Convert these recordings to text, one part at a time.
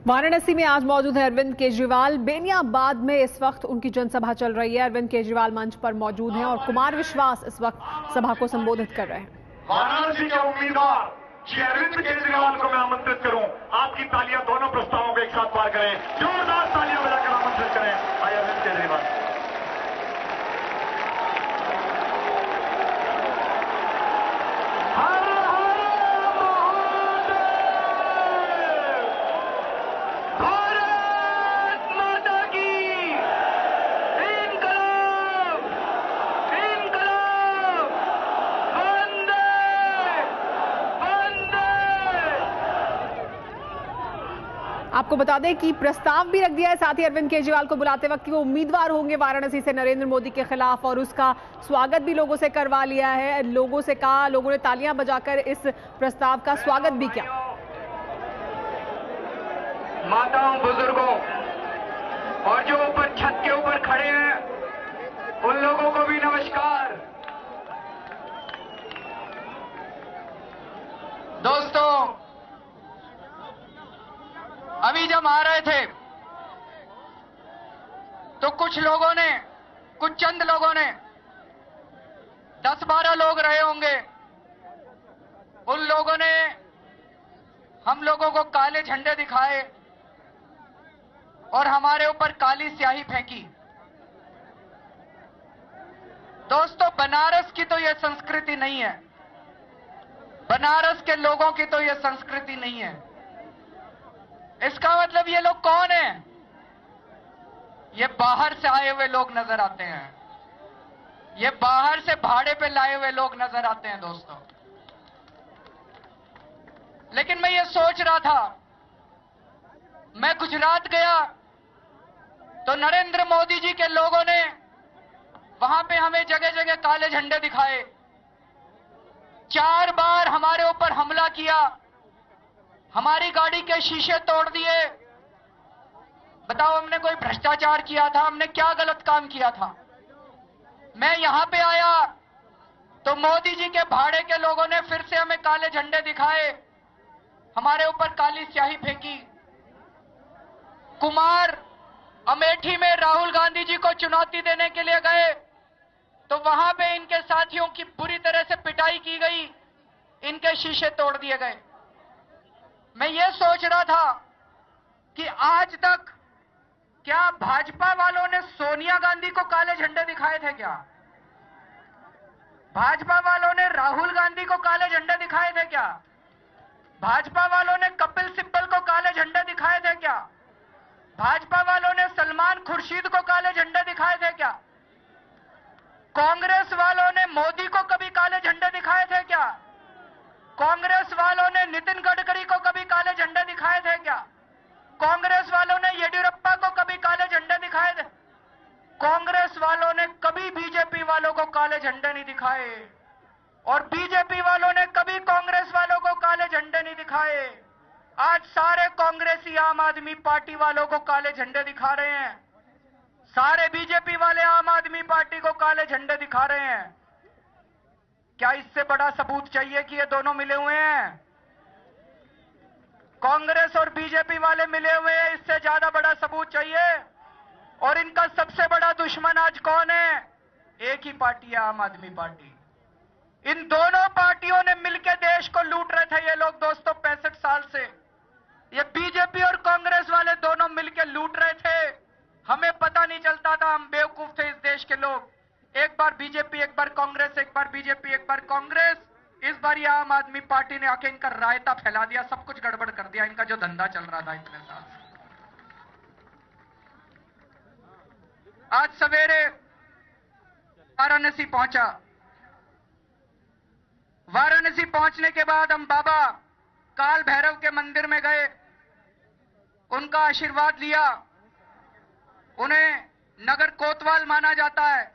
वाराणसी में आज मौजूद है अरविंद केजरीवाल। बेनियाबाद में इस वक्त उनकी जनसभा चल रही है। अरविंद केजरीवाल मंच पर मौजूद हैं और कुमार विश्वास इस वक्त सभा को संबोधित कर रहे हैं। वाराणसी के उम्मीदवार श्री अरविंद केजरीवाल को मैं आमंत्रित करूं। आपकी तालियां दोनों प्रस्तावों को एक साथ पार करें, जोरदार तालियां बजाकर आमंत्रित करें। आइए अरविंद केजरीवाल। आपको बता दें कि प्रस्ताव भी रख दिया है साथ ही अरविंद केजरीवाल को बुलाते वक्त कि वो उम्मीदवार होंगे वाराणसी से नरेंद्र मोदी के खिलाफ, और उसका स्वागत भी लोगों से करवा लिया है। लोगों से कहा, लोगों ने तालियां बजाकर इस प्रस्ताव का स्वागत भी किया। माताओं, बुजुर्गों और जो ऊपर छत के ऊपर खड़े हैं उन लोगों को भी नमस्कार। दोस्तों, अभी जब आ रहे थे तो कुछ लोगों ने, कुछ चंद लोगों ने, 10-12 लोग रहे होंगे, उन लोगों ने हम लोगों को काले झंडे दिखाए और हमारे ऊपर काली स्याही फेंकी। दोस्तों, बनारस की तो यह संस्कृति नहीं है, बनारस के लोगों की तो यह संस्कृति नहीं है। इसका मतलब ये लोग कौन हैं? ये बाहर से आए हुए लोग नजर आते हैं, ये बाहर से भाड़े पे लाए हुए लोग नजर आते हैं दोस्तों। लेकिन मैं ये सोच रहा था, मैं गुजरात गया तो नरेंद्र मोदी जी के लोगों ने वहां पे हमें जगह जगह काले झंडे दिखाए, 4 बार हमारे ऊपर हमला किया, हमारी गाड़ी के शीशे तोड़ दिए। बताओ, हमने कोई भ्रष्टाचार किया था? हमने क्या गलत काम किया था? मैं यहां पे आया तो मोदी जी के भाड़े के लोगों ने फिर से हमें काले झंडे दिखाए, हमारे ऊपर काली स्याही फेंकी। कुमार अमेठी में राहुल गांधी जी को चुनौती देने के लिए गए तो वहां पे इनके साथियों की बुरी तरह से पिटाई की गई, इनके शीशे तोड़ दिए गए। मैं ये सोच रहा था कि आज तक क्या भाजपा वालों ने सोनिया गांधी को काले झंडे दिखाए थे? क्या भाजपा वालों ने राहुल गांधी को काले झंडे दिखाए थे? क्या भाजपा वालों ने कपिल सिब्बल को काले झंडे दिखाए थे? क्या भाजपा वालों ने सलमान खुर्शीद को काले झंडे दिखाए थे? क्या कांग्रेस वालों ने मोदी को कभी काले झंडे दिखाए थे? क्या कांग्रेस वालों ने नितिन गडकरी को कभी काले झंडे दिखाए थे? क्या कांग्रेस वालों ने येडियुरप्पा को कभी काले झंडे दिखाए थे? कांग्रेस वालों ने कभी बीजेपी वालों को काले झंडे नहीं दिखाए, और बीजेपी वालों ने कभी कांग्रेस वालों को काले झंडे नहीं दिखाए। आज सारे कांग्रेसी आम आदमी पार्टी वालों को काले झंडे दिखा रहे हैं, सारे बीजेपी वाले आम आदमी पार्टी को काले झंडे दिखा रहे हैं। क्या इससे बड़ा सबूत चाहिए कि ये दोनों मिले हुए हैं? कांग्रेस और बीजेपी वाले मिले हुए हैं, इससे ज्यादा बड़ा सबूत चाहिए? और इनका सबसे बड़ा दुश्मन आज कौन है? एक ही पार्टी है, आम आदमी पार्टी। इन दोनों पार्टियों ने मिलकर देश को लूट रहे थे ये लोग दोस्तों 65 साल से। ये बीजेपी और कांग्रेस वाले दोनों मिलकर लूट रहे थे, हमें पता नहीं चलता था, हम बेवकूफ थे इस देश के लोग। एक बार बीजेपी, एक बार कांग्रेस, एक बार बीजेपी, एक बार कांग्रेस। इस बार ये आम आदमी पार्टी ने आके इनका रायता फैला दिया, सब कुछ गड़बड़ कर दिया, इनका जो धंधा चल रहा था इतने साल से। आज सवेरे वाराणसी पहुंचा। वाराणसी पहुंचने के बाद हम बाबा काल भैरव के मंदिर में गए, उनका आशीर्वाद लिया। उन्हें नगर कोतवाल माना जाता है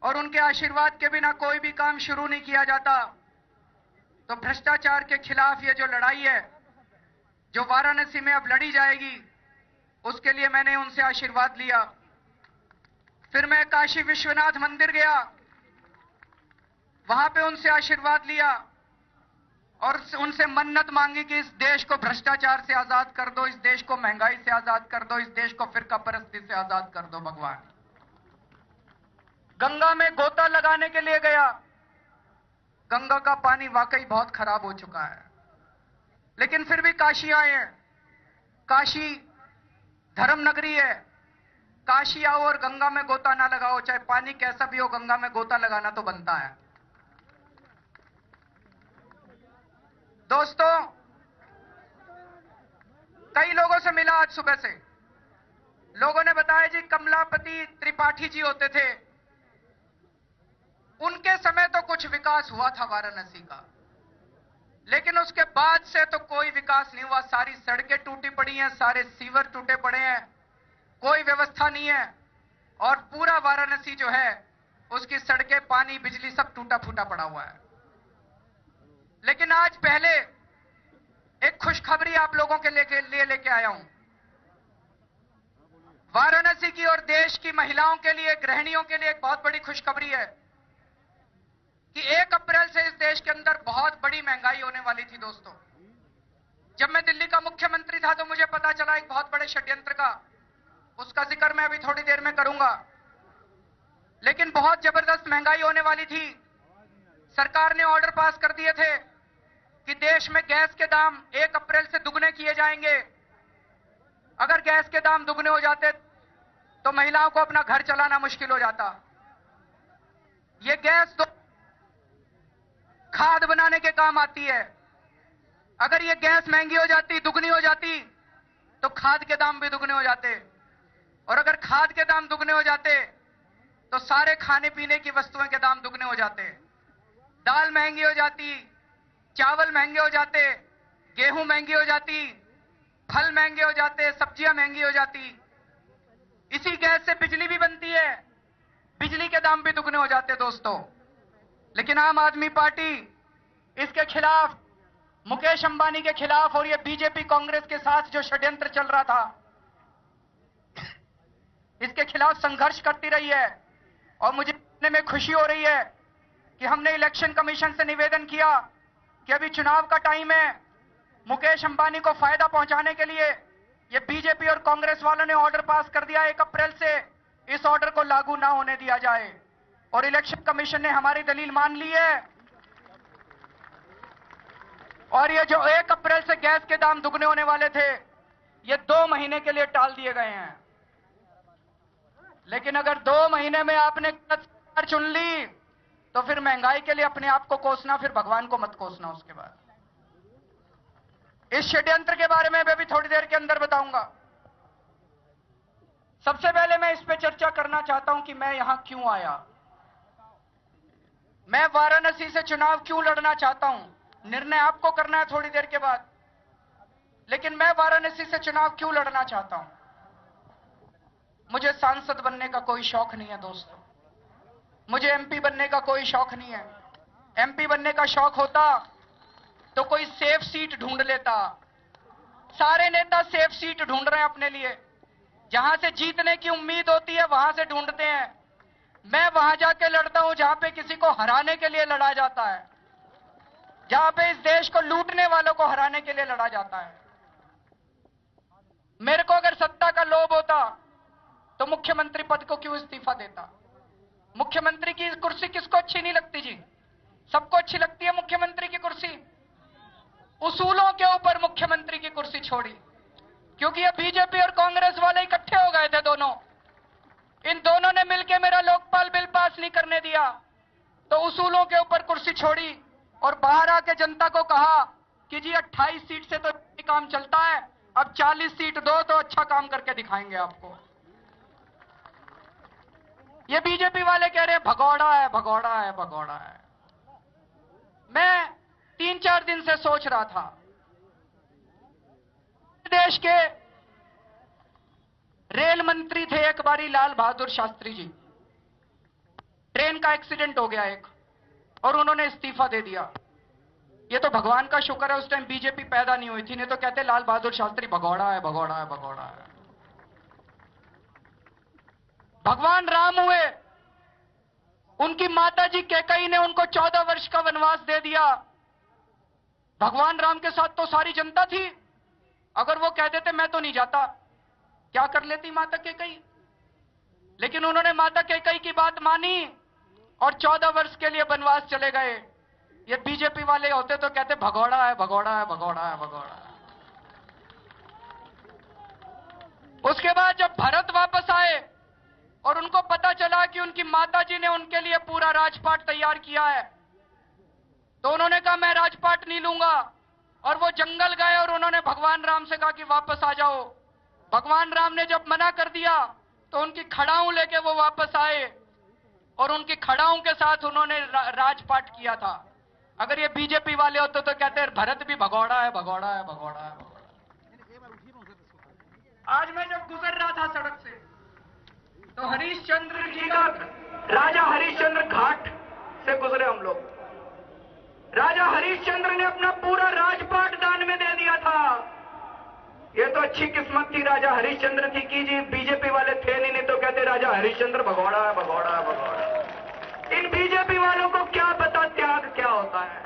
और उनके आशीर्वाद के बिना कोई भी काम शुरू नहीं किया जाता। तो भ्रष्टाचार के खिलाफ ये जो लड़ाई है, जो वाराणसी में अब लड़ी जाएगी, उसके लिए मैंने उनसे आशीर्वाद लिया। फिर मैं काशी विश्वनाथ मंदिर गया, वहां पे उनसे आशीर्वाद लिया और उनसे मन्नत मांगी कि इस देश को भ्रष्टाचार से आजाद कर दो, इस देश को महंगाई से आजाद कर दो, इस देश को फिरकापरस्ती से आजाद कर दो भगवान। गंगा में गोता लगाने के लिए गया। गंगा का पानी वाकई बहुत खराब हो चुका है, लेकिन फिर भी काशी आए हैं। काशी धर्म नगरी है। काशी आओ और गंगा में गोता ना लगाओ, चाहे पानी कैसा भी हो, गंगा में गोता लगाना तो बनता है। दोस्तों, कई लोगों से मिला आज सुबह से। लोगों ने बताया जी कमलापति त्रिपाठी जी होते थे, उनके समय तो कुछ विकास हुआ था वाराणसी का, लेकिन उसके बाद से तो कोई विकास नहीं हुआ। सारी सड़कें टूटी पड़ी हैं, सारे सीवर टूटे पड़े हैं, कोई व्यवस्था नहीं है, और पूरा वाराणसी जो है उसकी सड़कें, पानी, बिजली सब टूटा फूटा पड़ा हुआ है। लेकिन आज पहले एक खुशखबरी आप लोगों के लिए लेके आया हूं। वाराणसी की और देश की महिलाओं के लिए, गृहिणियों के लिए एक बहुत बड़ी खुशखबरी है कि 1 अप्रैल से इस देश के अंदर बहुत बड़ी महंगाई होने वाली थी। दोस्तों, जब मैं दिल्ली का मुख्यमंत्री था तो मुझे पता चला एक बहुत बड़े षड्यंत्र का, उसका जिक्र मैं अभी थोड़ी देर में करूंगा। लेकिन बहुत जबरदस्त महंगाई होने वाली थी। सरकार ने ऑर्डर पास कर दिए थे कि देश में गैस के दाम 1 अप्रैल से दुगने किए जाएंगे। अगर गैस के दाम दुगने हो जाते तो महिलाओं को अपना घर चलाना मुश्किल हो जाता। ये गैस तो खाद बनाने के काम आती है। अगर ये गैस महंगी हो जाती, दुगनी हो जाती, तो खाद के दाम भी दुगने हो जाते, और अगर खाद के दाम दुगने हो जाते तो सारे खाने पीने की वस्तुओं के दाम दुगने हो जाते। दाल महंगी हो जाती, चावल महंगे हो जाते, गेहूं महंगी हो जाती, फल महंगे हो जाते, सब्जियां महंगी हो जाती। इसी गैस से बिजली भी बनती है, बिजली के दाम भी दुगने हो जाते दोस्तों। लेकिन आम आदमी पार्टी इसके खिलाफ, मुकेश अंबानी के खिलाफ और ये बीजेपी कांग्रेस के साथ जो षड्यंत्र चल रहा था, इसके खिलाफ संघर्ष करती रही है। और मुझे कहने में खुशी हो रही है कि हमने इलेक्शन कमीशन से निवेदन किया कि अभी चुनाव का टाइम है, मुकेश अंबानी को फायदा पहुंचाने के लिए ये बीजेपी और कांग्रेस वालों ने ऑर्डर पास कर दिया 1 अप्रैल से इस ऑर्डर को लागू ना होने दिया जाए। और इलेक्शन कमीशन ने हमारी दलील मान ली है, और ये जो 1 अप्रैल से गैस के दाम दुगने होने वाले थे, ये 2 महीने के लिए टाल दिए गए हैं। लेकिन अगर 2 महीने में आपने सरकार चुन ली तो फिर महंगाई के लिए अपने आप को कोसना, फिर भगवान को मत कोसना। उसके बाद इस षड्यंत्र के बारे में मैं भी थोड़ी देर के अंदर बताऊंगा। सबसे पहले मैं इस पे चर्चा करना चाहता हूं कि मैं यहां क्यों आया, मैं वाराणसी से चुनाव क्यों लड़ना चाहता हूं। निर्णय आपको करना है थोड़ी देर के बाद, लेकिन मैं वाराणसी से चुनाव क्यों लड़ना चाहता हूं। मुझे सांसद बनने का कोई शौक नहीं है दोस्तों, मुझे एमपी बनने का कोई शौक नहीं है। एमपी बनने का शौक होता तो कोई सेफ सीट ढूंढ लेता। सारे नेता सेफ सीट ढूंढ रहे हैं अपने लिए, जहां से जीतने की उम्मीद होती है वहां से ढूंढते हैं। मैं वहां जाके लड़ता हूं जहां पे किसी को हराने के लिए लड़ा जाता है, जहां पे इस देश को लूटने वालों को हराने के लिए लड़ा जाता है। मेरे को अगर सत्ता का लोभ होता तो मुख्यमंत्री पद को क्यों इस्तीफा देता। मुख्यमंत्री की कुर्सी किसको अच्छी नहीं लगती जी, सबको अच्छी लगती है मुख्यमंत्री की कुर्सी। उसूलों के ऊपर मुख्यमंत्री की कुर्सी छोड़ी, क्योंकि ये बीजेपी और कांग्रेस वाले इकट्ठे हो गए थे दोनों। इन दोनों ने मिलकर मेरा लोकपाल बिल पास नहीं करने दिया, तो उसूलों के ऊपर कुर्सी छोड़ी और बाहर आके जनता को कहा कि जी 28 सीट से तो काम चलता है, अब 40 सीट दो तो अच्छा काम करके दिखाएंगे आपको। ये बीजेपी वाले कह रहे हैं भगौड़ा है, भगौड़ा है, भगौड़ा है। मैं 3-4 दिन से सोच रहा था, देश के रेल मंत्री थे एक बारी लाल बहादुर शास्त्री जी। ट्रेन का एक्सीडेंट हो गया एक, और उन्होंने इस्तीफा दे दिया। ये तो भगवान का शुक्र है उस टाइम बीजेपी पैदा नहीं हुई थी, नहीं तो कहते लाल बहादुर शास्त्री भगौड़ा है, भगौड़ा है, भगौड़ा है। भगवान राम हुए, उनकी माता जी कैकई ने उनको 14 वर्ष का वनवास दे दिया। भगवान राम के साथ तो सारी जनता थी। अगर वो कह देते मैं तो नहीं जाता, क्या कर लेती माता कैकेयी? लेकिन उन्होंने माता कैकेयी की बात मानी और 14 वर्ष के लिए वनवास चले गए। ये बीजेपी वाले होते तो कहते भगोड़ा है, भगोड़ा है, भगोड़ा है, भगोड़ा है। उसके बाद जब भरत वापस आए और उनको पता चला कि उनकी माताजी ने उनके लिए पूरा राजपाट तैयार किया है, तो उन्होंने कहा मैं राजपाट नहीं लूंगा। और वो जंगल गए और उन्होंने भगवान राम से कहा कि वापस आ जाओ। भगवान राम ने जब मना कर दिया तो उनकी खड़ाऊं लेके वो वापस आए और उनकी खड़ाऊं के साथ उन्होंने राजपाट किया था। अगर ये बीजेपी वाले होते तो कहते हैं भरत भी भगोड़ा है, भगोड़ा है, भगोड़ा है, भगोड़ा। आज मैं जब गुजर रहा था सड़क से तो हरिश्चंद्र जी का राजा हरिश्चंद्र घाट से गुजरे हम लोग। राजा हरिश्चंद्र ने अपना पूरा राजपाट दान में दे दिया था। ये तो अच्छी किस्मत थी राजा हरिश्चंद्र की कि जी बीजेपी वाले थे नहीं तो कहते राजा हरिश्चंद्र भगोड़ा है, भगोड़ा है, भगोड़ा। इन बीजेपी वालों को क्या पता त्याग क्या होता है।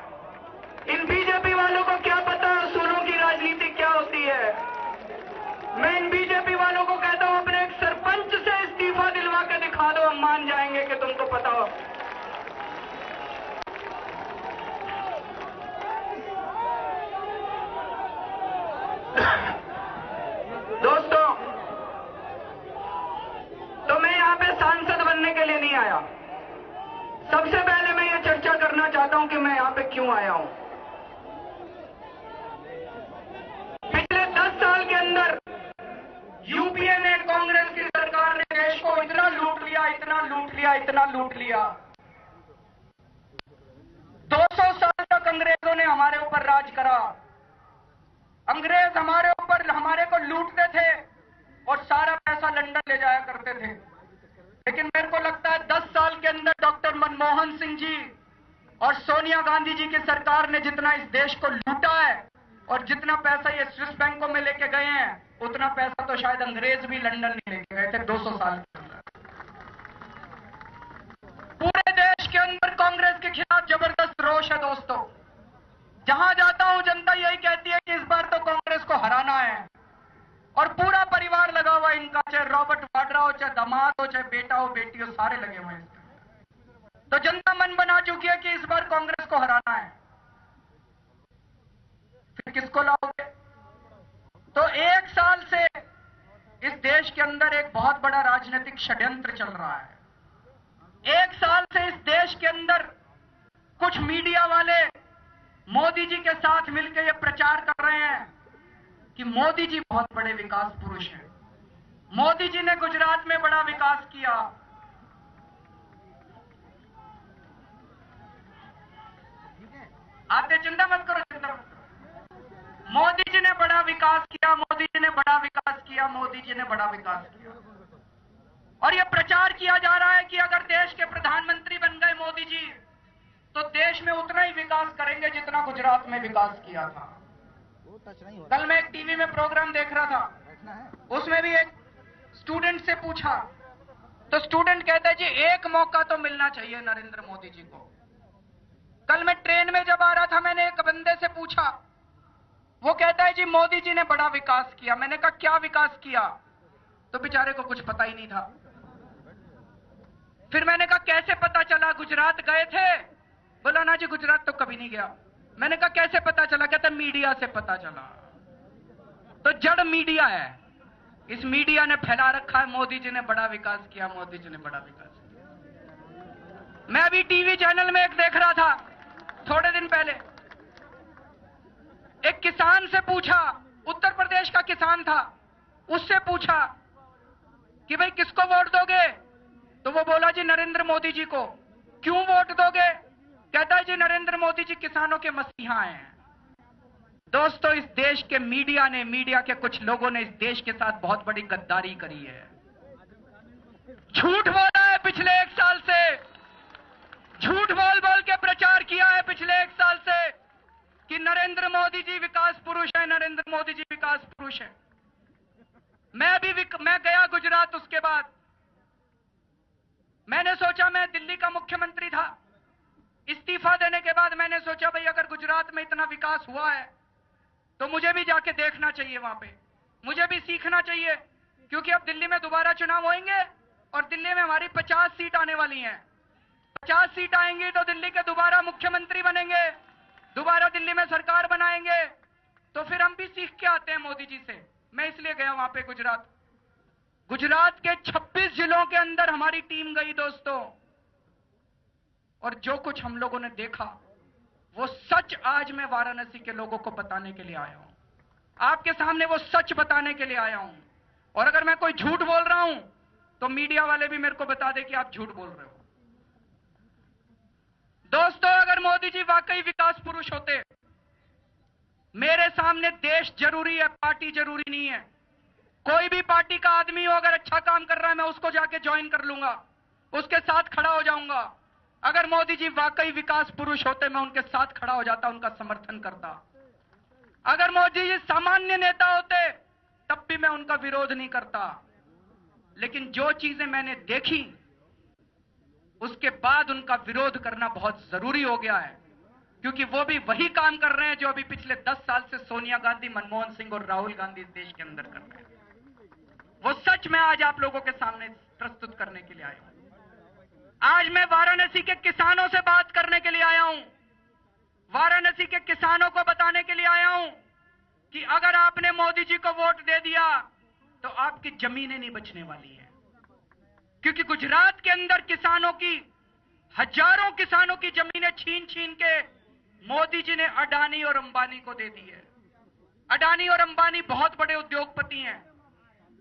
इन बीजेपी वालों को क्या पता असूलों की राजनीति क्या होती है। मैं इन बीजेपी वालों को कहता हूं अपने एक सरपंच से इस्तीफा दिलवा के दिखा दो, हम मान जाएंगे कि तुमको पता हो। दोस्तों, तो मैं यहां पे सांसद बनने के लिए नहीं आया। सबसे पहले मैं ये चर्चा करना चाहता हूं कि मैं यहां पे क्यों आया हूं। पिछले 10 साल के अंदर यूपीए ने, कांग्रेस की सरकार ने देश को इतना लूट लिया, इतना लूट लिया, इतना लूट लिया। 200 साल तक अंग्रेजों ने हमारे ऊपर राज करा। अंग्रेज हमारे ऊपर, हमारे को लूटते थे और सारा पैसा लंदन ले जाया करते थे। लेकिन मेरे को लगता है 10 साल के अंदर डॉक्टर मनमोहन सिंह जी और सोनिया गांधी जी की सरकार ने जितना इस देश को लूटा है और जितना पैसा ये स्विस बैंकों में लेके गए हैं, उतना पैसा तो शायद अंग्रेज भी लंदन नहीं लेके गए थे 200 साल के अंदर। पूरे देश के अंदर कांग्रेस के खिलाफ जबरदस्त रोष है दोस्तों। जहां जाता हूं जनता यही कहती है कि इस बार तो कांग्रेस को हराना है और पूरा परिवार लगा हुआ है इनका, चाहे रॉबर्ट वाड्रा हो, चाहे दामाद हो, चाहे बेटा हो, बेटी हो, सारे लगे हुए हैं। तो जनता मन बना चुकी है कि इस बार कांग्रेस को हराना है। फिर किसको लाओगे? तो 1 साल से इस देश के अंदर एक बहुत बड़ा राजनीतिक षड्यंत्र चल रहा है। 1 साल से इस देश के अंदर कुछ मीडिया वाले मोदी जी के साथ मिलकर ये प्रचार कर रहे हैं कि मोदी जी बहुत बड़े विकास पुरुष हैं। मोदी जी ने गुजरात में बड़ा विकास किया। आप चिंता मत करो, चिंता मत करो। मोदी जी ने बड़ा विकास किया, मोदी जी ने बड़ा विकास किया, मोदी जी ने बड़ा विकास किया। और यह प्रचार किया जा रहा है कि अगर देश के प्रधानमंत्री बन गए मोदी जी तो देश में उतना ही विकास करेंगे जितना गुजरात में विकास किया था। कल मैं एक टीवी में प्रोग्राम देख रहा था, उसमें भी एक स्टूडेंट से पूछा तो स्टूडेंट कहता है जी एक मौका तो मिलना चाहिए नरेंद्र मोदी जी को। कल मैं ट्रेन में जब आ रहा था मैंने एक बंदे से पूछा, वो कहता है जी मोदी जी ने बड़ा विकास किया। मैंने कहा क्या विकास किया? तो बेचारे को कुछ पता ही नहीं था। फिर मैंने कहा कैसे पता चला? गुजरात गए थे? बोला ना जी गुजरात तो कभी नहीं गया। मैंने कहा कैसे पता चला? कहता मीडिया से पता चला। तो जड़ मीडिया है, इस मीडिया ने फैला रखा है मोदी जी ने बड़ा विकास किया, मोदी जी ने बड़ा विकास किया। मैं अभी टीवी चैनल में एक देख रहा था थोड़े दिन पहले, एक किसान से पूछा, उत्तर प्रदेश का किसान था, उससे पूछा कि भाई किसको वोट दोगे? तो वो बोला जी नरेंद्र मोदी जी को। क्यों वोट दोगे? कहता है जी नरेंद्र मोदी जी किसानों के मसीहा हैं। दोस्तों, इस देश के मीडिया ने, मीडिया के कुछ लोगों ने इस देश के साथ बहुत बड़ी गद्दारी करी है। झूठ बोला है पिछले 1 साल से, झूठ बोल बोल के प्रचार किया है पिछले 1 साल से कि नरेंद्र मोदी जी विकास पुरुष है, नरेंद्र मोदी जी विकास पुरुष है। मैं गया गुजरात, उसके बाद मैंने सोचा, मैं दिल्ली का मुख्यमंत्री था, इस्तीफा देने के बाद मैंने सोचा भाई अगर गुजरात में इतना विकास हुआ है तो मुझे भी जाके देखना चाहिए वहां पे, मुझे भी सीखना चाहिए, क्योंकि अब दिल्ली में दोबारा चुनाव होंगे और दिल्ली में हमारी 50 सीट आने वाली हैं। 50 सीट आएंगी तो दिल्ली के दोबारा मुख्यमंत्री बनेंगे, दोबारा दिल्ली में सरकार बनाएंगे, तो फिर हम भी सीख के आते हैं मोदी जी से। मैं इसलिए गया वहां पे गुजरात के 26 जिलों के अंदर हमारी टीम गई दोस्तों, और जो कुछ हम लोगों ने देखा वो सच आज मैं वाराणसी के लोगों को बताने के लिए आया हूं, आपके सामने वो सच बताने के लिए आया हूं। और अगर मैं कोई झूठ बोल रहा हूं तो मीडिया वाले भी मेरे को बता दे कि आप झूठ बोल रहे हो। दोस्तों, अगर मोदी जी वाकई विकास पुरुष होते, मेरे सामने देश जरूरी है, पार्टी जरूरी नहीं है। कोई भी पार्टी का आदमी हो, अगर अच्छा काम कर रहा है मैं उसको जाके ज्वाइन कर लूंगा, उसके साथ खड़ा हो जाऊंगा। अगर मोदी जी वाकई विकास पुरुष होते मैं उनके साथ खड़ा हो जाता, उनका समर्थन करता। अगर मोदी जी सामान्य नेता होते तब भी मैं उनका विरोध नहीं करता। लेकिन जो चीजें मैंने देखी उसके बाद उनका विरोध करना बहुत जरूरी हो गया है, क्योंकि वो भी वही काम कर रहे हैं जो अभी पिछले 10 साल से सोनिया गांधी, मनमोहन सिंह और राहुल गांधी इस देश के अंदर कर रहे हैं। वो सच मैं आज आप लोगों के सामने प्रस्तुत करने के लिए आया हूं। आज मैं वाराणसी के किसानों से बात करने के लिए आया हूं, वाराणसी के किसानों को बताने के लिए आया हूं कि अगर आपने मोदी जी को वोट दे दिया तो आपकी जमीनें नहीं बचने वाली है, क्योंकि गुजरात के अंदर किसानों की, हजारों किसानों की जमीनें छीन छीन के मोदी जी ने अडानी और अंबानी को दे दी है। अडानी और अंबानी बहुत बड़े उद्योगपति हैं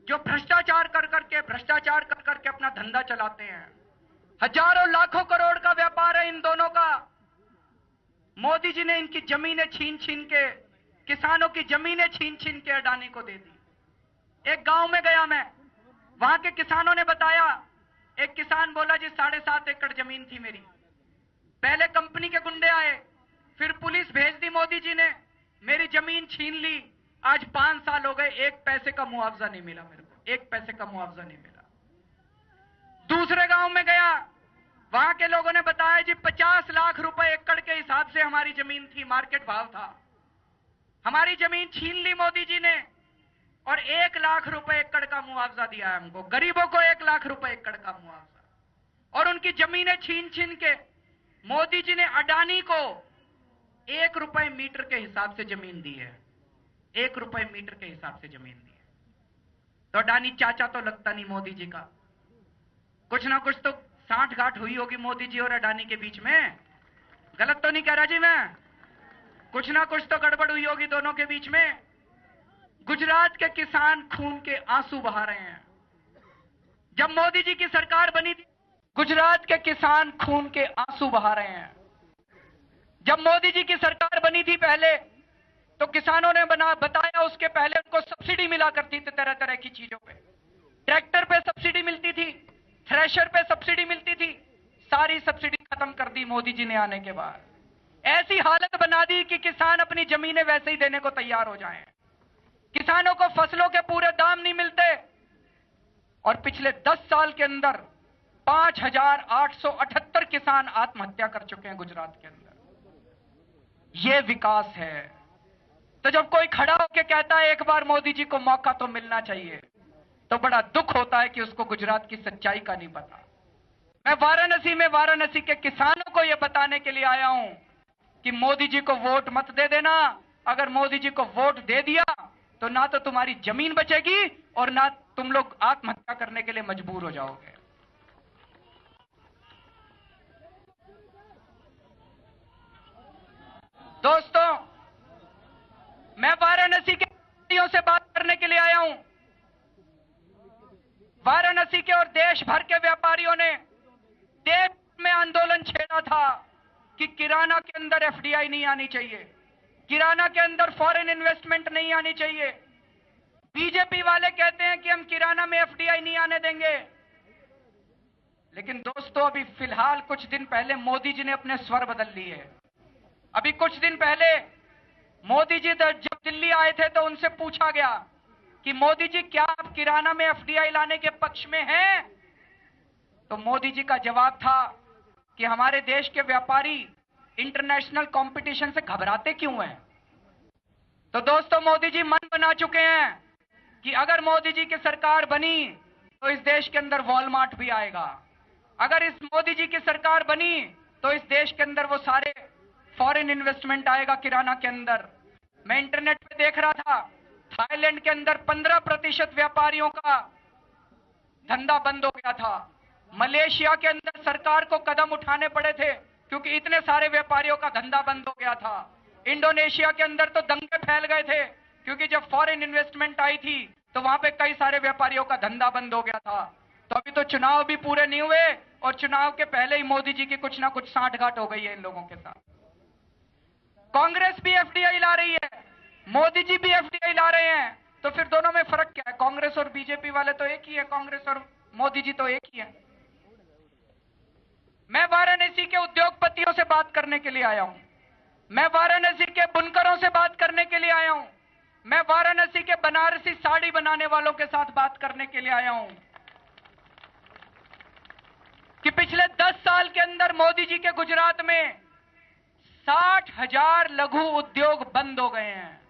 जो भ्रष्टाचार कर करके अपना धंधा चलाते हैं। हजारों लाखों करोड़ का व्यापार है इन दोनों का। मोदी जी ने इनकी जमीनें छीन छीन के, किसानों की जमीनें छीन छीन के अडानी को दे दी। एक गांव में गया मैं, वहां के किसानों ने बताया, एक किसान बोला जी 7.5 एकड़ जमीन थी मेरी, पहले कंपनी के गुंडे आए, फिर पुलिस भेज दी मोदी जी ने, मेरी जमीन छीन ली, आज 5 साल हो गए, 1 पैसे का मुआवजा नहीं मिला मेरे को, 1 पैसे का मुआवजा नहीं मिला। दूसरे गांव में गया, वहां के लोगों ने बताया जी 50 लाख रुपए एकड़ के हिसाब से हमारी जमीन थी, मार्केट भाव था, हमारी जमीन छीन ली मोदी जी ने और 1 लाख रुपए एकड़ का मुआवजा दिया है हमको, गरीबों को 1 लाख रुपए एकड़ का मुआवजा। और उनकी जमीनें छीन छीन के मोदी जी ने अडानी को 1 रुपए मीटर के हिसाब से जमीन दी है, 1 रुपए मीटर के हिसाब से जमीन दी है। तो अडानी चाचा तो लगता नहीं मोदी जी का, कुछ ना कुछ तो साठ-गांठ हुई होगी मोदी जी और अडानी के बीच में। गलत तो नहीं कह रहा जी मैं, कुछ ना कुछ तो गड़बड़ हुई होगी दोनों के बीच में। गुजरात के किसान खून के आंसू बहा रहे हैं। जब मोदी जी की सरकार बनी थी, गुजरात के किसान खून के आंसू बहा रहे हैं। जब मोदी जी की सरकार बनी थी पहले, तो किसानों ने बताया उसके पहले उनको सब्सिडी मिला करती थी तरह तरह की चीजों पे, ट्रैक्टर पे सब्सिडी मिलती थी, थ्रेशर पे सब्सिडी मिलती थी, सारी सब्सिडी खत्म कर दी मोदी जी ने आने के बाद। ऐसी हालत बना दी कि किसान अपनी जमीनें वैसे ही देने को तैयार हो जाएं। किसानों को फसलों के पूरे दाम नहीं मिलते, और पिछले 10 साल के अंदर 5,878 किसान आत्महत्या कर चुके हैं गुजरात के अंदर। यह विकास है। तो जब कोई खड़ा होकर कहता है एक बार मोदी जी को मौका तो मिलना चाहिए, तो बड़ा दुख होता है कि उसको गुजरात की सच्चाई का नहीं पता। मैं वाराणसी में वाराणसी के किसानों को यह बताने के लिए आया हूं कि मोदी जी को वोट मत दे देना। अगर मोदी जी को वोट दे दिया तो ना तो तुम्हारी जमीन बचेगी और ना तुम लोग आत्महत्या करने के लिए मजबूर हो जाओगे। दोस्तों, मैं वाराणसी के व्यापारियों से बात करने के लिए आया हूं। वाराणसी के और देश भर के व्यापारियों ने देश में आंदोलन छेड़ा था कि किराना के अंदर एफडीआई नहीं आनी चाहिए, किराना के अंदर फॉरेन इन्वेस्टमेंट नहीं आनी चाहिए। बीजेपी वाले कहते हैं कि हम किराना में एफडीआई नहीं आने देंगे। लेकिन दोस्तों, अभी फिलहाल कुछ दिन पहले मोदी जी ने अपने स्वर बदल लिए। अभी कुछ दिन पहले मोदी जी जब दिल्ली आए थे तो उनसे पूछा गया कि मोदी जी क्या आप किराना में एफडीआई लाने के पक्ष में हैं? तो मोदी जी का जवाब था कि हमारे देश के व्यापारी इंटरनेशनल कंपटीशन से घबराते क्यों हैं? तो दोस्तों, मोदी जी मन बना चुके हैं कि अगर मोदी जी की सरकार बनी तो इस देश के अंदर वॉलमार्ट भी आएगा। अगर इस मोदी जी की सरकार बनी तो इस देश के अंदर वो सारे फॉरेन इन्वेस्टमेंट आएगा किराना के अंदर। मैं इंटरनेट पे देख रहा था, थाईलैंड के अंदर 15% व्यापारियों का धंधा बंद हो गया था। मलेशिया के अंदर सरकार को कदम उठाने पड़े थे क्योंकि इतने सारे व्यापारियों का धंधा बंद हो गया था। इंडोनेशिया के अंदर तो दंगे फैल गए थे क्योंकि जब फॉरेन इन्वेस्टमेंट आई थी तो वहां पे कई सारे व्यापारियों का धंधा बंद हो गया था। तो अभी तो चुनाव भी पूरे नहीं हुए और चुनाव के पहले ही मोदी जी की कुछ ना कुछ सांठगांठ हो गई है इन लोगों के साथ। कांग्रेस भी एफडीआई ला रही है, मोदी जी भी एफडीआई ला रहे हैं, तो फिर दोनों में फर्क क्या है? कांग्रेस और बीजेपी वाले तो एक ही है, कांग्रेस और मोदी जी तो एक ही है। मैं वाराणसी के उद्योगपतियों से बात करने के लिए आया हूं, मैं वाराणसी के बुनकरों से बात करने के लिए आया हूं, मैं वाराणसी के बनारसी साड़ी बनाने वालों के साथ बात करने के लिए आया हूं कि पिछले 10 साल के अंदर मोदी जी के गुजरात में 60,000 लघु उद्योग बंद हो गए हैं।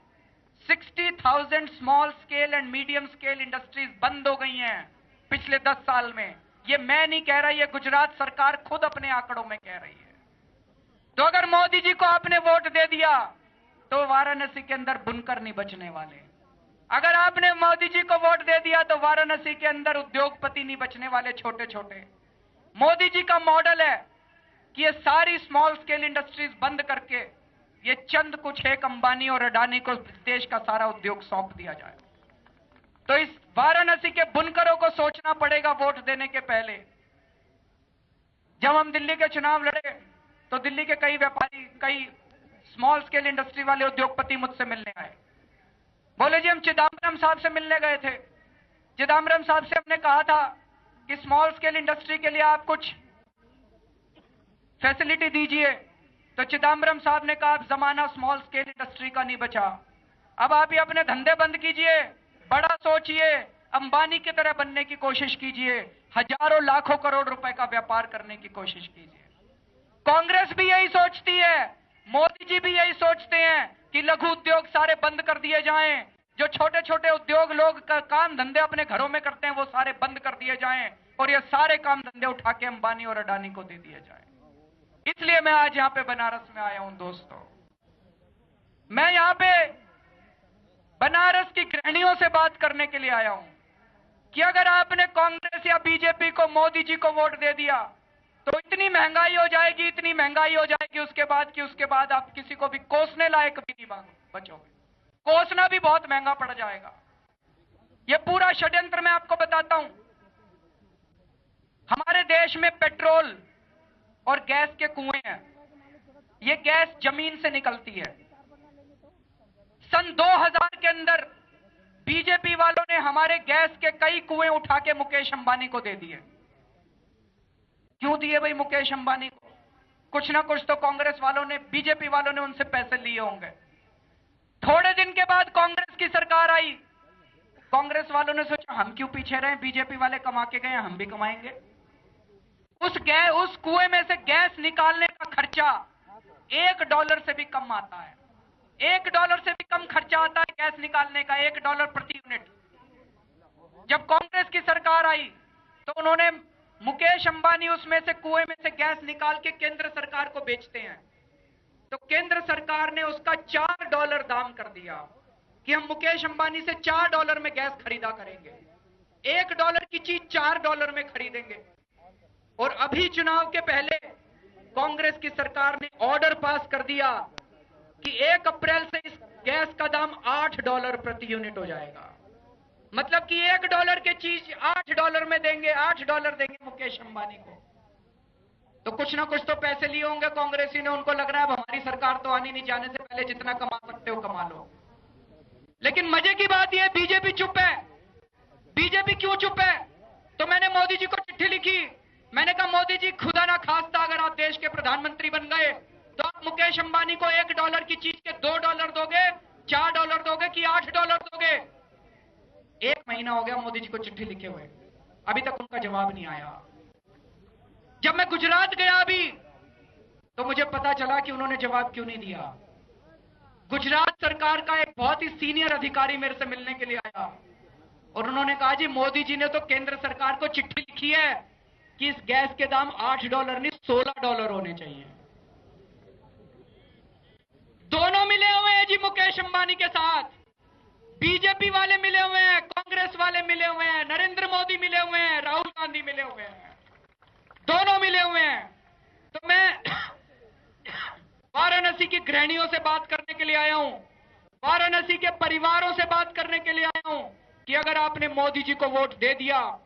60,000 small scale and medium scale industries बंद हो गई हैं पिछले 10 साल में। ये मैं नहीं कह रहा, ये गुजरात सरकार खुद अपने आंकड़ों में कह रही है। तो अगर मोदी जी को आपने वोट दे दिया तो वाराणसी के अंदर बुनकर नहीं बचने वाले। अगर आपने मोदी जी को वोट दे दिया तो वाराणसी के अंदर उद्योगपति नहीं बचने वाले, छोटे छोटे। मोदी जी का मॉडल है कि ये सारी स्मॉल स्केल इंडस्ट्रीज बंद करके ये चंद कुछ एक अंबानी और अडानी को देश का सारा उद्योग सौंप दिया जाए। तो इस वाराणसी के बुनकरों को सोचना पड़ेगा वोट देने के पहले। जब हम दिल्ली के चुनाव लड़े तो दिल्ली के कई व्यापारी, कई स्मॉल स्केल इंडस्ट्री वाले उद्योगपति मुझसे मिलने आए। बोले जी हम चिदम्बरम साहब से मिलने गए थे, चिदम्बरम साहब से हमने कहा था कि स्मॉल स्केल इंडस्ट्री के लिए आप कुछ फैसिलिटी दीजिए। तो चिदम्बरम साहब ने कहा अब जमाना स्मॉल स्केल इंडस्ट्री का नहीं बचा, अब आप ये अपने धंधे बंद कीजिए, बड़ा सोचिए, अंबानी की तरह बनने की कोशिश कीजिए, हजारों लाखों करोड़ रुपए का व्यापार करने की कोशिश कीजिए। कांग्रेस भी यही सोचती है, मोदी जी भी यही सोचते हैं कि लघु उद्योग सारे बंद कर दिए जाएं, जो छोटे छोटे उद्योग लोग काम धंधे अपने घरों में करते हैं वो सारे बंद कर दिए जाएं और ये सारे काम धंधे उठा के अंबानी और अडानी को दे दिए जाएं। इसलिए मैं आज यहां पे बनारस में आया हूं दोस्तों। मैं यहां पे बनारस की गृहिणियों से बात करने के लिए आया हूं कि अगर आपने कांग्रेस या बीजेपी को, मोदी जी को वोट दे दिया तो इतनी महंगाई हो जाएगी, इतनी महंगाई हो जाएगी उसके बाद आप किसी को भी कोसने लायक भी नहीं बचोगे। कोसना भी बहुत महंगा पड़ जाएगा। यह पूरा षड्यंत्र मैं आपको बताता हूं। हमारे देश में पेट्रोल और गैस के कुएं हैं, यह गैस जमीन से निकलती है। सन 2000 के अंदर बीजेपी वालों ने हमारे गैस के कई कुएं उठा के मुकेश अंबानी को दे दिए। क्यों दिए भाई मुकेश अंबानी को? कुछ ना कुछ तो कांग्रेस वालों ने, बीजेपी वालों ने उनसे पैसे लिए होंगे। थोड़े दिन के बाद कांग्रेस की सरकार आई, कांग्रेस वालों ने सोचा हम क्यों पीछे रहे, बीजेपी वाले कमा के गए, हम भी कमाएंगे। उस कुएं में से गैस निकालने का खर्चा $1 से भी कम आता है। $1 से भी कम खर्चा आता है गैस निकालने का, $1 प्रति यूनिट। जब कांग्रेस की सरकार आई तो उन्होंने, मुकेश अंबानी उसमें से कुएं में से गैस निकाल के केंद्र सरकार को बेचते हैं, तो केंद्र सरकार ने उसका $4 दाम कर दिया कि हम मुकेश अंबानी से $4 में गैस खरीदा करेंगे, $1 की चीज $4 में खरीदेंगे। और अभी चुनाव के पहले कांग्रेस की सरकार ने ऑर्डर पास कर दिया कि 1 अप्रैल से इस गैस का दाम $8 प्रति यूनिट हो जाएगा। मतलब कि $1 की चीज $8 में देंगे, $8 देंगे मुकेश अंबानी को। तो कुछ ना कुछ तो पैसे लिए होंगे कांग्रेसी ने, उनको लग रहा है अब हमारी सरकार तो आनी नहीं, जाने से पहले जितना कमा सकते हो कमा लो। लेकिन मजे की बात यह, बीजेपी चुप है। बीजेपी क्यों चुप है? तो मैंने मोदी जी को चिट्ठी लिखी, मैंने कहा मोदी जी खुदा ना खास्ता अगर आप देश के प्रधानमंत्री बन गए तो आप मुकेश अंबानी को $1 की चीज के $2 दोगे, $4 दोगे कि $8 दोगे? 1 महीना हो गया मोदी जी को चिट्ठी लिखे हुए, अभी तक उनका जवाब नहीं आया। जब मैं गुजरात गया अभी तो मुझे पता चला कि उन्होंने जवाब क्यों नहीं दिया। गुजरात सरकार का एक बहुत ही सीनियर अधिकारी मेरे से मिलने के लिए आया और उन्होंने कहा, जी मोदी जी ने तो केंद्र सरकार को चिट्ठी लिखी है कि इस गैस के दाम $8 नहीं $16 होने चाहिए। दोनों मिले हुए हैं जी मुकेश अंबानी के साथ, बीजेपी वाले मिले हुए हैं, कांग्रेस वाले मिले हुए हैं, नरेंद्र मोदी मिले हुए हैं, राहुल गांधी मिले हुए हैं, दोनों मिले हुए हैं। तो मैं वाराणसी की गृहिणियों से बात करने के लिए आया हूं, वाराणसी के परिवारों से बात करने के लिए आया हूं कि अगर आपने मोदी जी को वोट दे दिया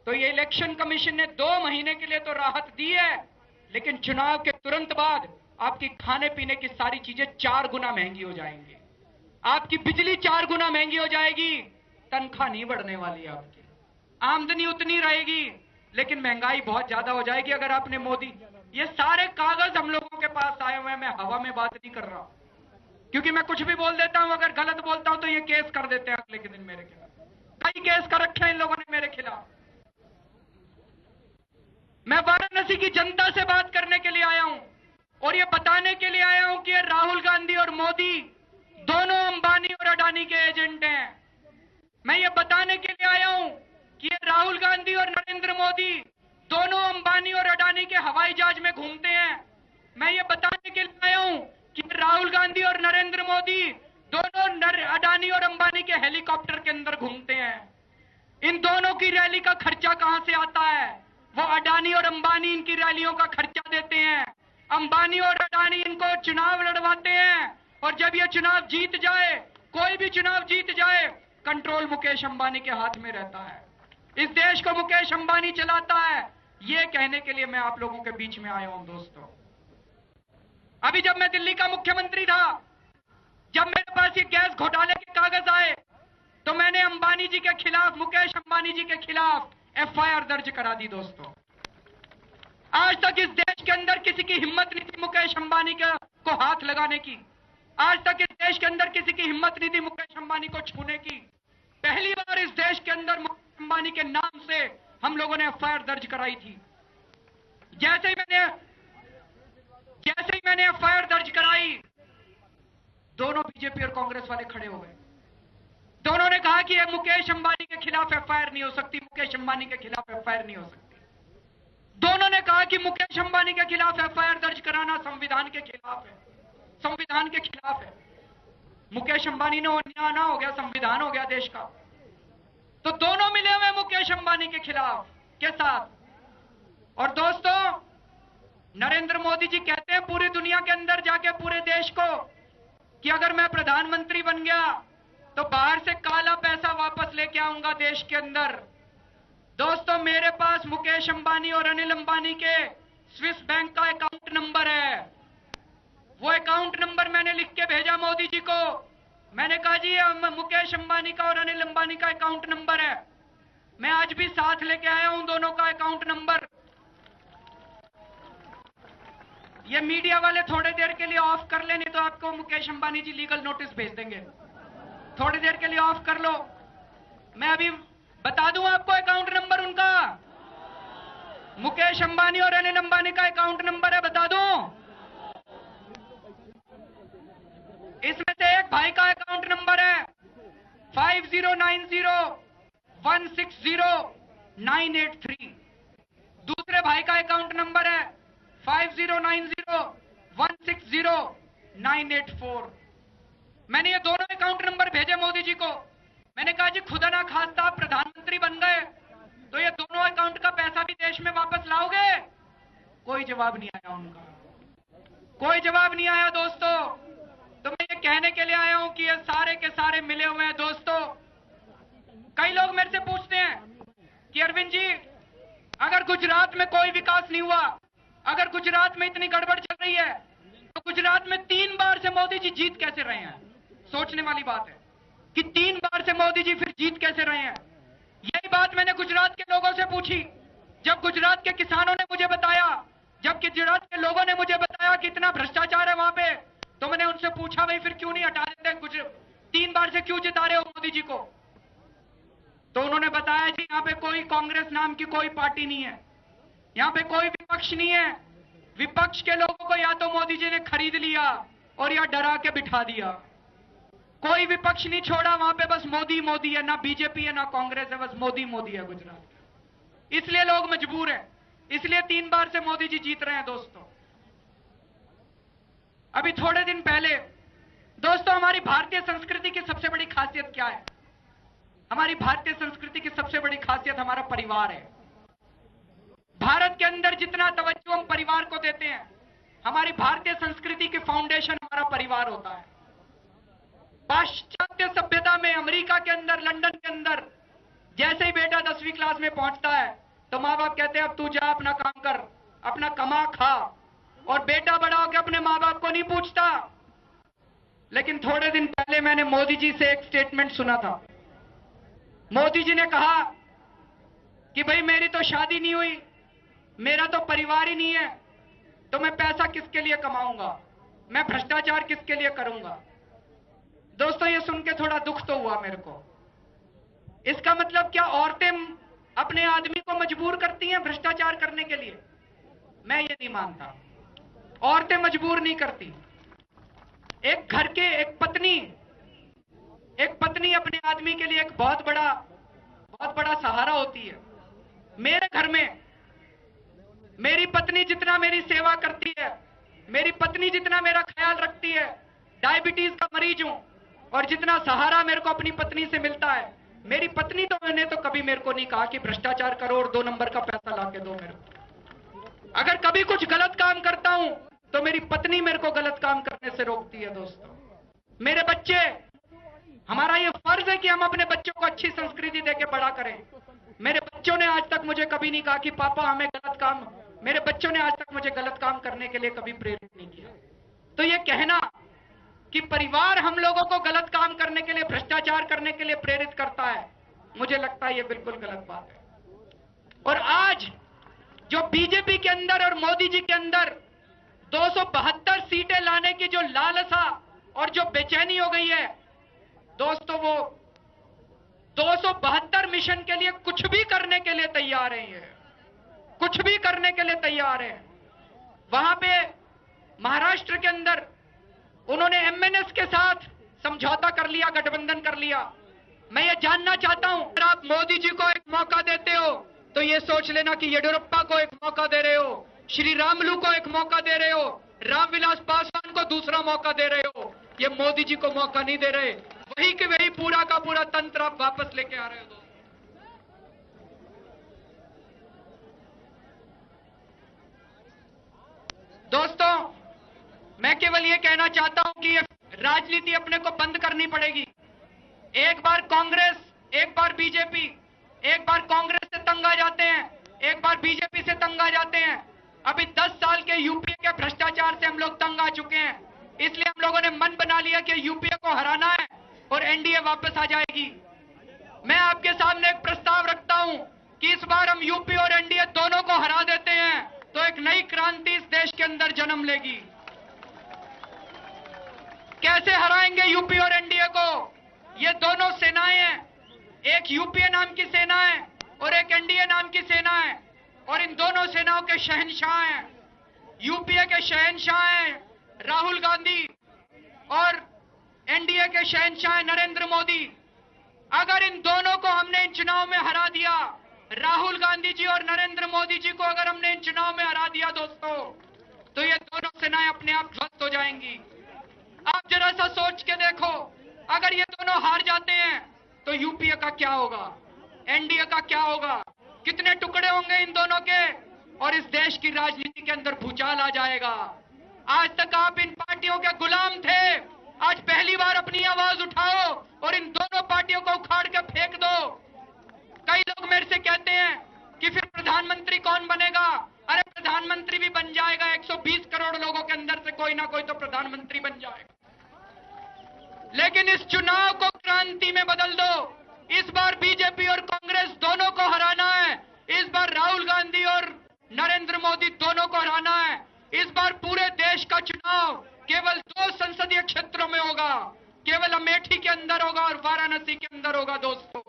तो ये इलेक्शन कमीशन ने 2 महीने के लिए तो राहत दी है, लेकिन चुनाव के तुरंत बाद आपकी खाने पीने की सारी चीजें 4 गुना महंगी हो जाएंगी, आपकी बिजली 4 गुना महंगी हो जाएगी, तनख्वाह नहीं बढ़ने वाली, आपकी आमदनी उतनी रहेगी लेकिन महंगाई बहुत ज्यादा हो जाएगी अगर आपने मोदी। ये सारे कागज हम लोगों के पास आए हुए हैं, मैं हवा में बात नहीं कर रहा, क्योंकि मैं कुछ भी बोल देता हूं, अगर गलत बोलता हूं तो ये केस कर देते हैं अगले के दिन मेरे खिलाफ। कई केस कर रखे हैं इन लोगों ने मेरे खिलाफ। मैं वाराणसी की जनता से बात करने के लिए आया हूं और ये बताने के लिए आया हूं कि ये राहुल गांधी और मोदी दोनों अंबानी और अडानी के एजेंट हैं। मैं ये बताने के लिए आया हूं कि ये राहुल गांधी और नरेंद्र मोदी दोनों अंबानी और अडानी के हवाई जहाज में घूमते हैं। मैं ये बताने के लिए आया हूं कि राहुल गांधी और नरेंद्र मोदी दोनों अडानी और अंबानी के हेलीकॉप्टर के अंदर घूमते हैं। इन दोनों की रैली का खर्चा कहां से आता है? वो अडानी और अंबानी इनकी रैलियों का खर्चा देते हैं। अंबानी और अडानी इनको चुनाव लड़वाते हैं और जब ये चुनाव जीत जाए, कोई भी चुनाव जीत जाए, कंट्रोल मुकेश अंबानी के हाथ में रहता है। इस देश को मुकेश अंबानी चलाता है। ये कहने के लिए मैं आप लोगों के बीच में आया हूं दोस्तों। अभी जब मैं दिल्ली का मुख्यमंत्री था, जब मेरे पास ये गैस घोटाले के कागज आए, तो मैंने अंबानी जी के खिलाफ, मुकेश अंबानी जी के खिलाफ एफआईआर दर्ज करा दी दोस्तों। आज तक इस देश के अंदर किसी की हिम्मत नहीं थी मुकेश अंबानी को हाथ लगाने की। आज तक इस देश के अंदर किसी की हिम्मत नहीं थी मुकेश अंबानी को छूने की। पहली बार इस देश के अंदर मुकेश अंबानी के नाम से हम लोगों ने एफआईआर दर्ज कराई थी। जैसे ही मैंने एफआईआर दर्ज कराई, दोनों बीजेपी और कांग्रेस वाले खड़े हो गए। दोनों ने कहा कि मुकेश अंबानी के खिलाफ एफआईआर नहीं हो सकती, मुकेश अंबानी के खिलाफ एफआईआर नहीं हो सकती। दोनों ने कहा कि मुकेश अंबानी के खिलाफ एफआईआर दर्ज कराना संविधान के खिलाफ है, संविधान के खिलाफ है। मुकेश अंबानी ने अन्याय ना हो गया, संविधान हो गया देश का। तो दोनों मिले हुए मुकेश अंबानी के खिलाफ के साथ। और दोस्तों, नरेंद्र मोदी जी कहते हैं पूरी दुनिया के अंदर जाके पूरे देश को कि अगर मैं प्रधानमंत्री बन गया तो बाहर से काला पैसा वापस लेके आऊंगा देश के अंदर। दोस्तों, मेरे पास मुकेश अंबानी और अनिल अंबानी के स्विस बैंक का अकाउंट नंबर है। वो अकाउंट नंबर मैंने लिख के भेजा मोदी जी को। मैंने कहा जी मुकेश अंबानी का और अनिल अंबानी का अकाउंट नंबर है। मैं आज भी साथ लेके आया हूं दोनों का अकाउंट नंबर। ये मीडिया वाले थोड़ी देर के लिए ऑफ कर ले, नहीं तो आपको मुकेश अंबानी जी लीगल नोटिस भेज देंगे। थोड़ी देर के लिए ऑफ कर लो। मैं अभी बता दूं आपको अकाउंट नंबर उनका। मुकेश अंबानी और अनिल अंबानी का अकाउंट नंबर है, बता दूं। इसमें से एक भाई का अकाउंट नंबर है 5090160983। दूसरे भाई का अकाउंट नंबर है 5090160984। मैंने ये दोनों अकाउंट नंबर भेजे मोदी जी को। मैंने कहा जी खुदा ना खास्ता आप प्रधानमंत्री बन गए तो ये दोनों अकाउंट का पैसा भी देश में वापस लाओगे? कोई जवाब नहीं आया उनका, कोई जवाब नहीं आया दोस्तों। तो मैं ये कहने के लिए आया हूं कि ये सारे के सारे मिले हुए हैं दोस्तों। कई लोग मेरे से पूछते हैं कि अरविंद जी, अगर गुजरात में कोई विकास नहीं हुआ, अगर गुजरात में इतनी गड़बड़ चल रही है, तो गुजरात में 3 बार से मोदी जी जीत कैसे रहे हैं? सोचने वाली बात है कि 3 बार से मोदी जी फिर जीत कैसे रहे हैं। यही बात मैंने गुजरात के लोगों से पूछी। जब गुजरात के किसानों ने मुझे बताया, जब गुजरात के लोगों ने मुझे बताया कि इतना भ्रष्टाचार है वहां पे, तो मैंने उनसे पूछा भाई फिर क्यों नहीं हटा देते, 3 बार से क्यों जिता रहे हो मोदी जी को? तो उन्होंने बताया जी यहाँ पे कोई कांग्रेस नाम की कोई पार्टी नहीं है, यहाँ पे कोई विपक्ष नहीं है, विपक्ष के लोगों को या तो मोदी जी ने खरीद लिया और या डरा के बिठा दिया। कोई विपक्ष नहीं छोड़ा वहां पे, बस मोदी मोदी है, ना बीजेपी है ना कांग्रेस है, बस मोदी मोदी है गुजरात। इसलिए लोग मजबूर हैं, इसलिए 3 बार से मोदी जी जीत रहे हैं दोस्तों। अभी थोड़े दिन पहले दोस्तों, हमारी भारतीय संस्कृति की सबसे बड़ी खासियत क्या है? हमारी भारतीय संस्कृति की सबसे बड़ी खासियत हमारा परिवार है। भारत के अंदर जितना तवज्जो हम परिवार को देते हैं, हमारी भारतीय संस्कृति की फाउंडेशन हमारा परिवार होता है। पाश्चात्य सभ्यता में, अमेरिका के अंदर, लंदन के अंदर, जैसे ही बेटा 10वीं क्लास में पहुंचता है तो मां बाप कहते हैं अब तू जा, अपना काम कर, अपना कमा खा, और बेटा बड़ा होकर अपने मां बाप को नहीं पूछता। लेकिन थोड़े दिन पहले मैंने मोदी जी से एक स्टेटमेंट सुना था। मोदी जी ने कहा कि भाई मेरी तो शादी नहीं हुई, मेरा तो परिवार ही नहीं है, तो मैं पैसा किसके लिए कमाऊंगा, मैं भ्रष्टाचार किसके लिए करूंगा। दोस्तों, ये सुन के थोड़ा दुख तो हुआ मेरे को। इसका मतलब क्या औरतें अपने आदमी को मजबूर करती हैं भ्रष्टाचार करने के लिए? मैं ये नहीं मानता, औरतें मजबूर नहीं करती। एक घर के एक पत्नी अपने आदमी के लिए एक बहुत बड़ा सहारा होती है। मेरे घर में मेरी पत्नी जितना मेरी सेवा करती है, मेरी पत्नी जितना मेरा ख्याल रखती है, डायबिटीज का मरीज हूं, और जितना सहारा मेरे को अपनी पत्नी से मिलता है, मेरी पत्नी तो मैंने तो कभी मेरे को नहीं कहा कि भ्रष्टाचार करो और 2 नंबर का पैसा लाके दो मेरे को। अगर कभी कुछ गलत काम करता हूं तो मेरी पत्नी मेरे को गलत काम करने से रोकती है दोस्तों। मेरे बच्चे, हमारा ये फर्ज है कि हम अपने बच्चों को अच्छी संस्कृति देके बड़ा करें। मेरे बच्चों ने आज तक मुझे कभी नहीं कहा कि पापा हमें गलत काम, मेरे बच्चों ने आज तक मुझे गलत काम करने के लिए कभी प्रेरित नहीं किया। तो ये कहना कि परिवार हम लोगों को गलत काम करने के लिए, भ्रष्टाचार करने के लिए प्रेरित करता है, मुझे लगता है ये बिल्कुल गलत बात है। और आज जो बीजेपी के अंदर और मोदी जी के अंदर 272 सीटें लाने की जो लालसा और जो बेचैनी हो गई है दोस्तों, वो 272 मिशन के लिए कुछ भी करने के लिए तैयार है, कुछ भी करने के लिए तैयार है। वहां पे महाराष्ट्र के अंदर उन्होंने एमएनएस के साथ समझौता कर लिया, गठबंधन कर लिया। मैं ये जानना चाहता हूं, अगर आप मोदी जी को एक मौका देते हो तो ये सोच लेना कि येडियुरप्पा को एक मौका दे रहे हो, श्री रामुलु को एक मौका दे रहे हो, रामविलास पासवान को दूसरा मौका दे रहे हो। ये मोदी जी को मौका नहीं दे रहे, वही के वही पूरा का पूरा तंत्र आप वापस लेके आ रहे हो। दोस्तों, मैं केवल ये कहना चाहता हूं कि ये राजनीति अपने को बंद करनी पड़ेगी। एक बार कांग्रेस, एक बार बीजेपी, एक बार कांग्रेस से तंग आ जाते हैं, एक बार बीजेपी से तंग आ जाते हैं। अभी 10 साल के यूपीए के भ्रष्टाचार से हम लोग तंग आ चुके हैं, इसलिए हम लोगों ने मन बना लिया कि यूपीए को हराना है और एनडीए वापस आ जाएगी। मैं आपके सामने एक प्रस्ताव रखता हूं कि इस बार हम यूपी और एनडीए दोनों को हरा देते हैं तो एक नई क्रांति इस देश के अंदर जन्म लेगी। कैसे हराएंगे यूपी और एनडीए को? ये दोनों सेनाएं हैं, एक यूपीए नाम की सेना है और एक एनडीए नाम की सेना है, और इन दोनों सेनाओं के शहंशाह हैं। यूपीए के शहंशाह हैं राहुल गांधी और एनडीए के शहंशाह नरेंद्र मोदी। अगर इन दोनों को हमने इन चुनाव में हरा दिया, राहुल गांधी जी और नरेंद्र मोदी जी को अगर हमने इन चुनाव में हरा दिया दोस्तों, तो ये दोनों सेनाएं अपने आप ध्वस्त हो जाएंगी। आप जरा सा सोच के देखो, अगर ये दोनों हार जाते हैं तो यूपीए का क्या होगा, एनडीए का क्या होगा, कितने टुकड़े होंगे इन दोनों के, और इस देश की राजनीति के अंदर भूचाल आ जाएगा। आज तक आप इन पार्टियों के गुलाम थे, आज पहली बार अपनी आवाज उठाओ और इन दोनों पार्टियों को उखाड़ के फेंक दो। कई लोग मेरे से कहते हैं कि फिर प्रधानमंत्री कौन बनेगा? अरे प्रधानमंत्री भी बन जाएगा, 120 करोड़ लोगों के अंदर से कोई ना कोई तो प्रधानमंत्री बन जाएगा। लेकिन इस चुनाव को क्रांति में बदल दो। इस बार बीजेपी और कांग्रेस दोनों को हराना है, इस बार राहुल गांधी और नरेंद्र मोदी दोनों को हराना है। इस बार पूरे देश का चुनाव केवल 2 संसदीय क्षेत्रों में होगा, केवल अमेठी के अंदर होगा और वाराणसी के अंदर होगा दोस्तों।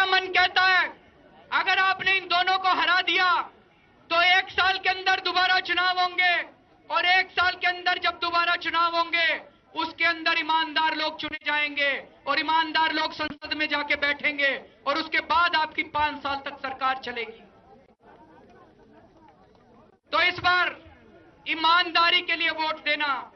मन कहता है अगर आपने इन दोनों को हरा दिया तो 1 साल के अंदर दोबारा चुनाव होंगे, और 1 साल के अंदर जब दोबारा चुनाव होंगे उसके अंदर ईमानदार लोग चुने जाएंगे और ईमानदार लोग संसद में जाके बैठेंगे और उसके बाद आपकी 5 साल तक सरकार चलेगी। तो इस बार ईमानदारी के लिए वोट देना।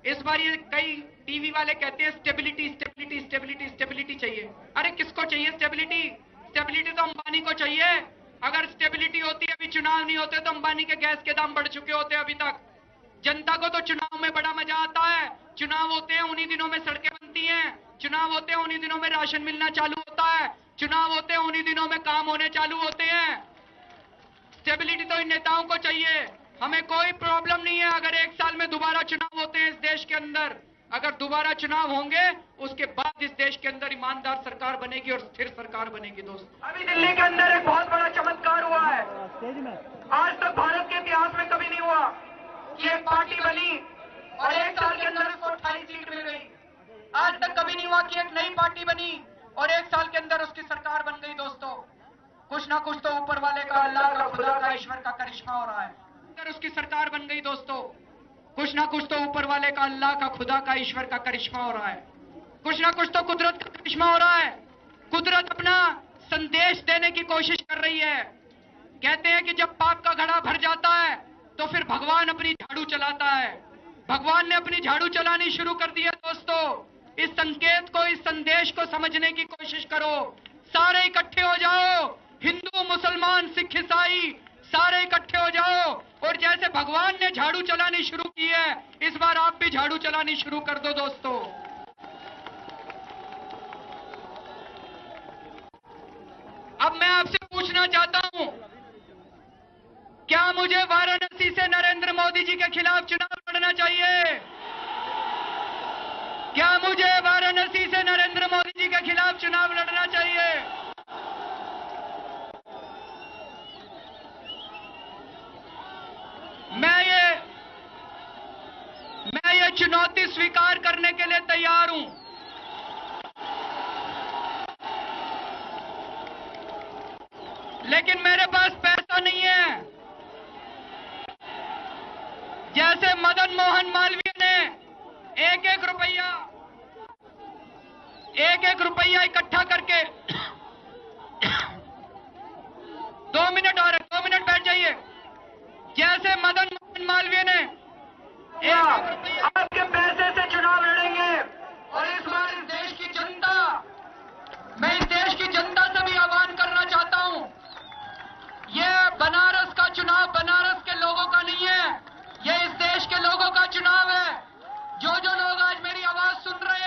इस बार ये कई टीवी वाले कहते हैं स्टेबिलिटी स्टेबिलिटी स्टेबिलिटी स्टेबिलिटी चाहिए। अरे किसको चाहिए स्टेबिलिटी? स्टेबिलिटी तो अंबानी को चाहिए। अगर स्टेबिलिटी होती, अभी चुनाव नहीं होते तो अंबानी के गैस के दाम बढ़ चुके होते अभी तक। जनता को तो चुनाव में बड़ा मजा आता है। चुनाव होते हैं उन्हीं दिनों में सड़कें बनती हैं, चुनाव होते हैं उन्हीं दिनों में राशन मिलना चालू होता है, चुनाव होते हैं उन्हीं दिनों में काम होने चालू होते हैं। स्टेबिलिटी तो इन नेताओं को चाहिए। हमें कोई प्रॉब्लम नहीं है अगर 1 साल में दोबारा चुनाव होते हैं इस देश के अंदर। अगर दोबारा चुनाव होंगे उसके बाद इस देश के अंदर ईमानदार सरकार बनेगी और स्थिर सरकार बनेगी। दोस्तों, अभी दिल्ली के अंदर एक बहुत बड़ा चमत्कार हुआ है। आज तक भारत के इतिहास में कभी नहीं हुआ कि एक पार्टी बनी और 1 साल के अंदर उसको 28 सीट मिल गई। आज तक कभी नहीं हुआ कि एक नई पार्टी बनी और 1 साल के अंदर उसकी सरकार बन गई। दोस्तों, कुछ ना कुछ तो ऊपर वाले का, अल्लाह का, खुदा का, ईश्वर का करिश्मा हो रहा है। अगर उसकी सरकार बन गई दोस्तों, कुछ ना कुछ तो ऊपर वाले का, अल्लाह का, खुदा का, ईश्वर का करिश्मा हो रहा है। कुछ ना कुछ तो कुदरत का करिश्मा हो रहा है। कुदरत अपना संदेश देने की कोशिश कर रही है। कहते हैं कि जब पाप का घड़ा भर जाता है तो फिर भगवान अपनी झाड़ू चलाता है। भगवान ने अपनी झाड़ू चलानी शुरू कर दी है। दोस्तों, इस संकेत को, इस संदेश को समझने की कोशिश करो। सारे इकट्ठे हो जाओ, हिंदू, मुसलमान, सिख, ईसाई, सारे इकट्ठे हो जाओ और जैसे भगवान ने झाड़ू चलानी शुरू की है इस बार आप भी झाड़ू चलानी शुरू कर दो। दोस्तों, अब मैं आपसे पूछना चाहता हूं, क्या मुझे वाराणसी से नरेंद्र मोदी जी के खिलाफ चुनाव लड़ना चाहिए? क्या मुझे वाराणसी से नरेंद्र मोदी जी के खिलाफ चुनाव लड़ना चाहिए? मैं ये चुनौती स्वीकार करने के लिए तैयार हूं। लेकिन मेरे पास पैसा नहीं है। जैसे मदन मोहन मालवीय ने एक एक रुपया इकट्ठा करके 2 मिनट बैठ जाइए। जैसे मदन मोहन मालवीय ने एक रुपया